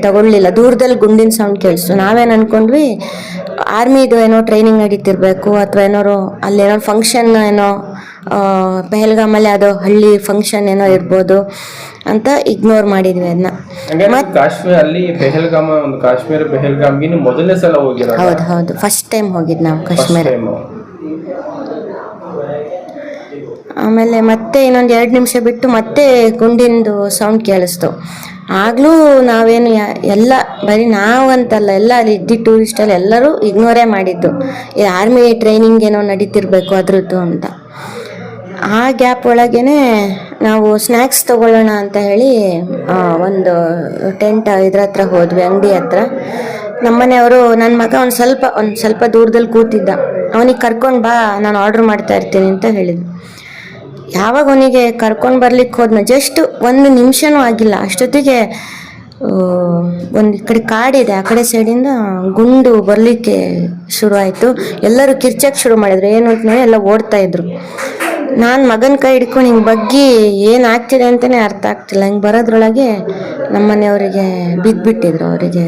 ತಗೊಳ್ಳಿಲ್ಲ. ದೂರದಲ್ಲಿ ಗುಂಡಿನ ಸೌಂಡ್ ಕೇಳಿಸ್ತು. ನಾವೇನು ಅಂದ್ಕೊಂಡ್ವಿ ಆರ್ಮಿದು ಏನೋ ಟ್ರೈನಿಂಗ್ ನಡೀತಿರ್ಬೇಕು ಅಥವಾ ಏನಾರು ಅಲ್ಲೇನೋ ಫಂಕ್ಷನ್ ಏನೋ ಪೆಹಲ್ಗಾಮಲ್ಲಿ ಯಾವುದೋ ಹಳ್ಳಿ ಫಂಕ್ಷನ್ ಏನೋ ಇರ್ಬೋದು ಅಂತ ಇಗ್ನೋರ್ ಮಾಡಿದ್ವಿ ಅದನ್ನ. ಕಾಶ್ಮೀರ ಅಲ್ಲಿ ಪೆಹಲ್ಗಾಮ ಒಂದು ಕಾಶ್ಮೀರ ಪೆಹಲ್ಗಾಮ್ಗೆ ಮೊದಲನೇ ಸಲ ಹೋಗಿರೋದು. ಹೌದು ಹೌದು, ಫಸ್ಟ್ ಟೈಮ್ ಹೋಗಿದ್ದು ನಾವು ಕಾಶ್ಮೀರ. ಆಮೇಲೆ ಮತ್ತೆ ಇನ್ನೊಂದು 2 ನಿಮಿಷ ಬಿಟ್ಟು ಮತ್ತೆ ಗುಂಡಿಂದು ಸೌಂಡ್ ಕೇಳಿಸ್ತು. ಆಗಲೂ ನಾವೇನು ಎಲ್ಲ ಬರೀ ನಾವಂತಲ್ಲ, ಎಲ್ಲ ಅಲ್ಲಿ ಇದ್ದಿದ್ದು ಟೂರಿಸ್ಟಲ್ಲಿ ಎಲ್ಲರೂ ಇಗ್ನೋರೇ ಮಾಡಿದ್ದು, ಈ ಆರ್ಮಿ ಟ್ರೈನಿಂಗ್ ಏನೋ ನಡೀತಿರ್ಬೇಕು ಅದ್ರದ್ದು ಅಂತ. ಆ ಗ್ಯಾಪ್ ಒಳಗೇ ನಾವು ಸ್ನ್ಯಾಕ್ಸ್ ತೊಗೊಳ್ಳೋಣ ಅಂತ ಹೇಳಿ ಒಂದು ಟೆಂಟ್ ಇದ್ರ ಹತ್ರ ಹೋದ್ವಿ, ಅಂಗಡಿ ಹತ್ರ. ನಮ್ಮನೆಯವರು, ನನ್ನ ಮಗ ಒಂದು ಸ್ವಲ್ಪ ದೂರದಲ್ಲಿ ಕೂತಿದ್ದ, ಅವನಿಗೆ ಕರ್ಕೊಂಡು ಬಾ, ನಾನು ಆರ್ಡ್ರ್ ಮಾಡ್ತಾ ಇರ್ತೀನಿ ಅಂತ ಹೇಳಿದ್ರು. ಯಾವಾಗ ಅವನಿಗೆ ಕರ್ಕೊಂಡು ಬರ್ಲಿಕ್ಕೆ ಹೋದ್ನ, ಜಸ್ಟ್ 1 ನಿಮಿಷನೂ ಆಗಿಲ್ಲ ಅಷ್ಟೊತ್ತಿಗೆ ಒಂದು ಕಡೆ ಕಾಡಿದೆ, ಆ ಕಡೆ ಸೈಡಿಂದ ಗುಂಡು ಬರಲಿಕ್ಕೆ ಶುರು ಆಯಿತು. ಎಲ್ಲರೂ ಕಿರ್ಚಕ್ಕೆ ಶುರು ಮಾಡಿದ್ರು, ಏನು ಅಂತ ಎಲ್ಲ ಓಡ್ತಾ ಇದ್ರು. ನಾನು ಮಗನ ಕೈ ಹಿಡ್ಕೊಂಡು ಹಿಂಗೆ ಬಗ್ಗಿ ಏನಾಗ್ತಿದೆ ಅಂತಲೇ ಅರ್ಥ ಆಗ್ತಿಲ್ಲ. ಹಿಂಗೆ ಬರೋದ್ರೊಳಗೆ ನಮ್ಮನೆಯವರಿಗೆ ಬಿದ್ದುಬಿಟ್ಟಿದ್ರು. ಅವರಿಗೆ